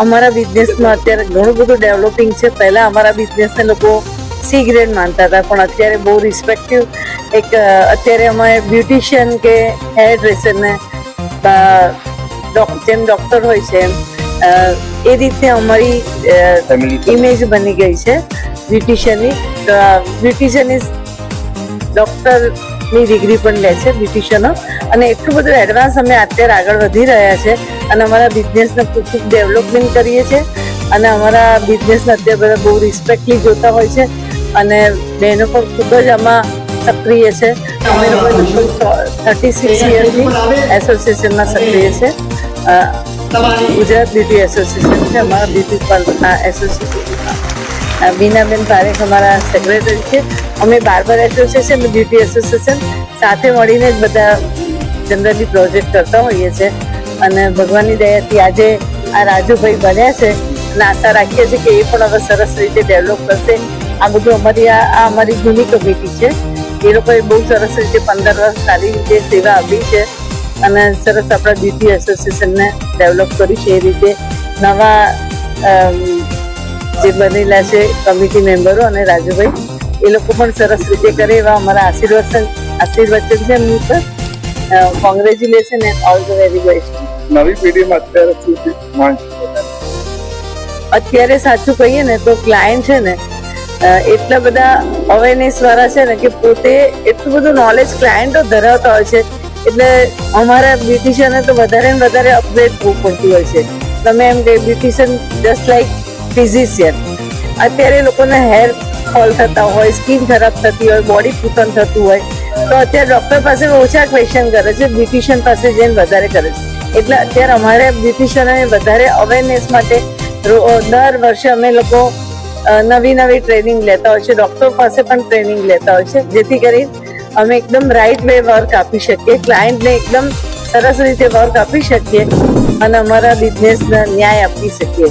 અમારા બિઝનેસમાં અત્યારે ઘણું બધું ડેવલપિંગ છે. પહેલા અમારા બિઝનેસને લોકો સી ગ્રેડ માનતા હતા, પણ અત્યારે બહુ રિસ્પેક્ટિવ અત્યારે અમે બ્યુટિશિયન કે હેર ડ્રેસરને જેમ ડૉક્ટર હોય છે એમ એ રીતે અમારી ઇમેજ બની ગઈ છે બ્યુટિશિયનની. બ્યુટિશિયન ઇઝ ડૉક્ટરની ડિગ્રી પણ લે છે બ્યુટિશિયનો, અને એટલું બધું એડવાન્સ અમે અત્યારે આગળ વધી રહ્યા છે અને અમારા બિઝનેસને ખૂબ ડેવલપમેન્ટ કરીએ છીએ અને અમારા બિઝનેસને અત્યારે બધા બહુ રિસ્પેક્ટલી જોતા હોય છે અને બહેનો પણ ખૂબ જ આમાં સક્રિય છે. અમે લોકો 36 યર્સની એસોસિએશનમાં સક્રિય છે. ગુજરાત બ્યુટી એસોસિએશન છે અમારા બ્યુટી પાર્લરના એસોસિએશનમાં. બીનાબેન પારેખ અમારા સેક્રેટરી છે. અમે બાર્બર એસોસિએશન બ્યુટી એસોસિએશન સાથે મળીને જ બધા જનરલી પ્રોજેક્ટ કરતા હોઈએ છીએ અને ભગવાનની દયાથી આજે આ રાજુભાઈ બન્યા છે અને આશા રાખીએ છીએ કે એ પણ હવે સરસ રીતે ડેવલપ કરશે. આ બધું અમારી જૂની કમિટી છે. એ લોકોએ બહુ સરસ રીતે 15 વર્ષ સારી રીતે સેવા આપી છે અને સરસ આપણા બ્યુટી એસોસિએશનને ડેવલપ કર્યું છે. એ રીતે નવા જે બનેલા છે કમિટી મેમ્બરો અને રાજુભાઈ એ લોકો પણ સરસ રીતે કરે એવા અમારા આશીર્વચન છે એમની પર. Congratulation and all the very best. નવી પેઢીમાં અત્યારે શું માંગ છે? અત્યારે સાચું કહીએ ને તો ક્લાયન્ટ છે ને એટલા બધા અવેરનેસ વાળા છે ને કે પોતે એટલું બધું નોલેજ ક્લાયન્ટો ધરાવતા હોય છે, એટલે અમારા બ્યુટિશિયનને તો વધારે ને વધારે અપગ્રેડ થવું પડતું હોય છે. તમે એમ કે બ્યુટિશિયન જસ્ટ લાઈક ફિઝિશિયન. અત્યારે લોકોને હેર ફોલ થતા હોય, સ્કિન ખરાબ થતી હોય, બોડી પૂતન થતું હોય, તો અત્યારે ડૉક્ટર પાસે ઓછા ક્વેશ્ચન કરે છે, બ્યુટિશિયન પાસે જઈને વધારે કરે છે. એટલે અત્યારે અમારે બ્યુટિશિયનોને વધારે અવેરનેસ માટે દર વર્ષે અમે લોકો નવી ટ્રેનિંગ લેતા હોય છે. ડૉક્ટર પાસે પણ ટ્રેનિંગ લેતા હોય છે, જેથી કરી અમે એકદમ રાઈટ વે વર્ક આપી શકીએ, ક્લાયન્ટને એકદમ સરસ રીતે વર્ક આપી શકીએ અને અમારા બિઝનેસને ન્યાય આપી શકીએ.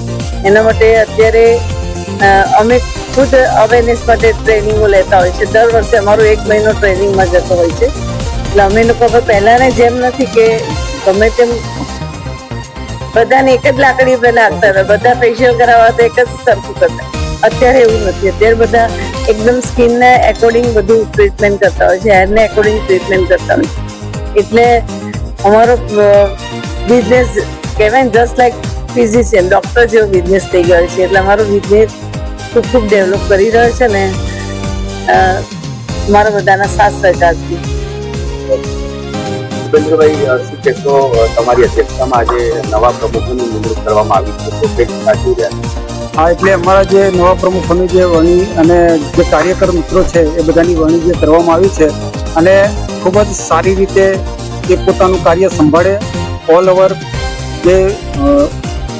એના માટે અત્યારે અમે ખુદ અવેરનેસ માટે ટ્રેનિંગો લેતા હોય છે. દર વર્ષે અમારો 1 મહિનો ટ્રેનિંગમાં જતો હોય છે. એટલે અમે લોકો હવે પહેલાંને જેમ નથી કે ગમે તેમ બધાને એક જ લાકડી પહેલા આપતા હતા, બધા ફેશિયલ કરાવવા તો એક જ સરખું કરતા. અત્યારે એવું નથી. અત્યારે બધા એકદમ સ્કિનને એકોર્ડિંગ બધું ટ્રીટમેન્ટ કરતા હોય છે, હેરને એકોર્ડિંગ ટ્રીટમેન્ટ કરતા હોય છે. એટલે અમારો બિઝનેસ કહેવાય ને જસ્ટ લાઈક ફિઝિશિયન ડૉક્ટર જેવો બિઝનેસ થઈ ગયો છે. એટલે અમારો બિઝનેસ ખૂબ ડેવલપ કરી રહ્યો છે ને મારા બધાના સાથ સહકારથી. ભૂપેન્દ્રભાઈ, શું કહેશો? તમારી અધ્યક્ષતામાં આજે નવા પ્રમુખોની નિમણૂક કરવામાં આવી છે, તો કંઈક સાચું રહ્યા? હા, એટલે અમારા જે નવા પ્રમુખોની જે વરણી અને જે કાર્યકર મિત્રો છે એ બધાની વરણી જે કરવામાં આવી છે અને ખૂબ જ સારી રીતે એ પોતાનું કાર્ય સંભાળે. ઓલ ઓવર જે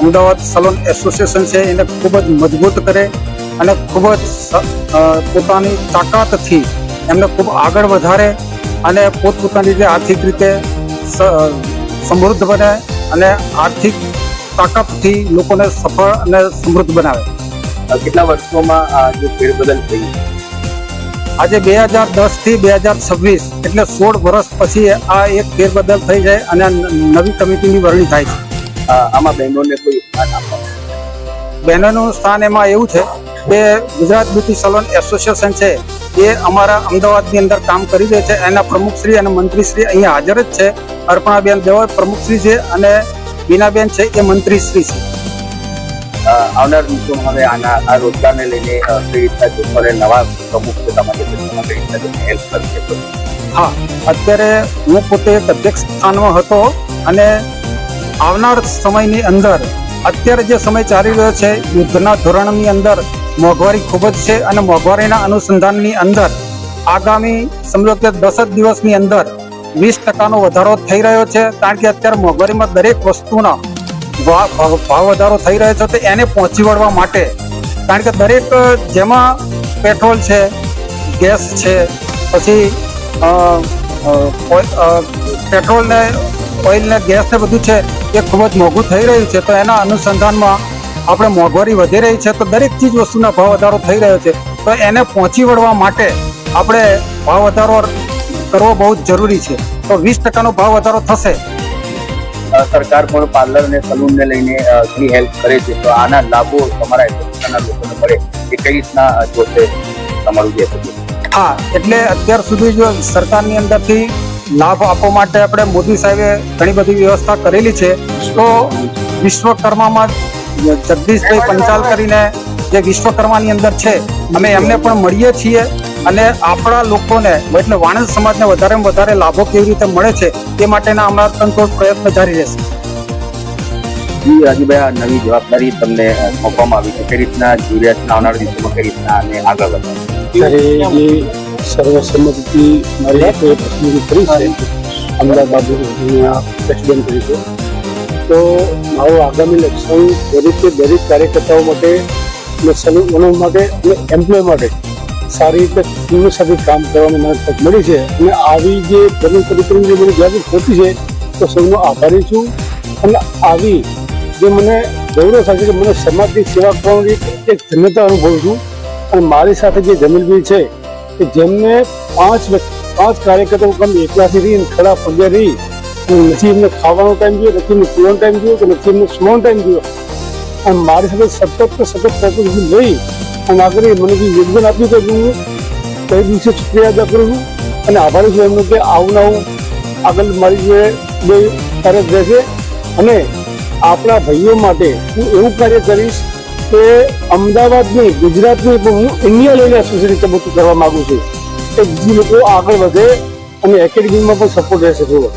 અમદાવાદ સલોન એસોસિએશન છે એને ખૂબ જ મજબૂત કરે અને ખૂબ જ પોતાની તાકાતથી એમને ખૂબ આગળ વધારે અને પોતપોતાની રીતે આર્થિક રીતે સમૃદ્ધ બને અને આર્થિક તાકાતથી લોકોને સફળ અને સમૃદ્ધ બનાવે. કેટલા વર્ષોમાં આ જે ફેરબદલ થઈ? આજે 2010 થી 2026 એટલે 16 વર્ષ પછી આ એક ફેરબદલ થઈ જાય અને નવી કમિટીની વરણી થાય છે. આમાં બહેનોને કોઈ સ્થાન આપવા? બહેનોનું સ્થાન એમાં એવું છે કે ગુજરાત બ્યુટી સલોન એસોસિએશન છે એ અમારા અમદાવાદની અંદર કામ કરી રહે છે. એના પ્રમુખશ્રી અને મંત્રીશ્રી અહીંયા હાજર જ છે. અર્પણાબેન દેવર પ્રમુખશ્રી છે અને બીનાબેન છે એ મંત્રીશ્રી છે. આવનાર દિવસોમાં હવે આ રોજગારને લઈને કઈ રીતના જોખમોને નવા પ્રમુખ છે તમારી કઈ રીતના હેલ્પ કરશે? હા, અત્યારે હું પોતે એક અધ્યક્ષ સ્થાનમાં હતો અને આવનાર સમયની અંદર અત્યારે જે સમય ચાલી રહ્યો છે યુદ્ધના ધોરણની અંદર મોંઘવારી ખૂબ જ છે અને મોંઘવારીના અનુસંધાનની અંદર આગામી સમજો કે 10 જ દિવસની અંદર 20% વધારો થઈ રહ્યો છે. કારણ કે અત્યારે મોંઘવારીમાં દરેક વસ્તુનો ભાવ વધારો થઈ રહ્યો છે, તો એને પહોંચી વળવા માટે કારણ કે દરેક જેમાં પેટ્રોલ છે, ગેસ છે, પછી પેટ્રોલ ને ઓઇલ ને ગેસ ને બધું છે એ ખૂબ જ મોંઘું થઈ રહ્યું છે. તો એના અનુસંધાનમાં આપણે મોંઘવારી વધી રહી છે, તો દરેક ચીજ વસ્તુના ભાવ વધારો થઈ રહ્યો છે. તો એને પહોંચી વળવા માટે આપણે ભાવ વધારો કરવો બહુ જ જરૂરી છે. તો 20% ભાવ વધારો થશે. સરકાર પણ પાર્લર અને સલૂન ને લઈને ઘણી હેલ્પ કરે છે, તો આના લાભો તમારા એસોસિએશનના લોકોને મળે એ કઈ રીતના જોશે તમારું જે એસોસિએશન? હા, એટલે અત્યાર સુધી જો સરકારની અંદરથી લાભ આપવા માટે આપણે મોદી સાહેબે ઘણી બધી વ્યવસ્થા કરેલી છે. તો વિશ્વકર્મામાં જગદીશભાઈ પંચાલ કરીને જે વિશ્વકર્માની અંદર છે, અમે એમને પણ મળીએ છીએ અને આપણા લોકોને એટલે વાણંદ સમાજને વધારેમાં વધારે લાભો કેવી રીતે મળે છે તે માટેના અમારા કંટ્રોલ પ્રયત્ન જારી રહેશે. જી રાજુભાઈ, આ નવી જવાબદારી તમને સોંપવામાં આવી છે, કઈ રીતના જરૂરિયાતના આવનારા દિવસોમાં કઈ રીતના આને આગળ વધારવા? ત્યારે જે સર્વસંમતિથી મારી લોકોએ પસંદગી કરી છે અમદાવાદ પ્રેસિડેન્ટ તરીકે, તો મારું આગામી લક્ષ્ય દરેક કાર્યકર્તાઓ માટે અને સલૂનો માટે અને એમ્પ્લોય માટે સારી રીતે ટીમની સાથે કામ કરવાની મને તક મળી છે. અને આવી જે પ્રમુખ તરીકેની જે મને જવાબદારી સોંપી છે તો સૌનો આભારી છું. અને આવી જે મને ગૌરવ થાય છે કે મને સમાજની સેવા કરવાની એક ધન્યતા અનુભવું છું. અને મારી સાથે જે જમીલભાઈ છે કે જેમને પાંચ કાર્યકર્તાઓ કામ એકલાથી રહી ખડા પગે રહી, નથી એમને ખાવાનો ટાઈમ જોયો, નથી એમને પીવાનો ટાઈમ જોયો, કે નથી એમને સુવાનો ટાઈમ જોયો, અને મારી સાથે સતત પ્રયત્ન લઈ અને આગળ મને જે યોગદાન આપ્યું તો હું કઈ દિવસે શુક્રિયા અદા કરું છું અને આભારી છું એમનું કે આવું આગળ મારી જે બે કાર્ય રહેશે. અને આપણા ભાઈઓ માટે હું એવું કાર્ય કરીશ કે અમદાવાદની, ગુજરાતની પણ હું ઇન્ડિયા લઈને એસોસિએશન પ્રમુખ કરવા માંગુ છું કે જે લોકો આગળ વધે અને એકેડેમીમાં પણ સપોર્ટ રહેશે. થોડો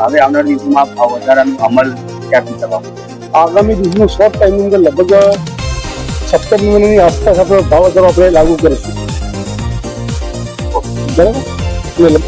હવે આવનારા દિવસોમાં ભાવ વધારાનો અમલ ક્યાંથી કરવામાં? આગામી દિવસમાં શોર્ટ ટાઈમની અંદર લગભગ સપ્ટેમ્બર મહિનાની આસપાસ આપણે ભાવ વધારો આપણે લાગુ કરીશું. બરાબર.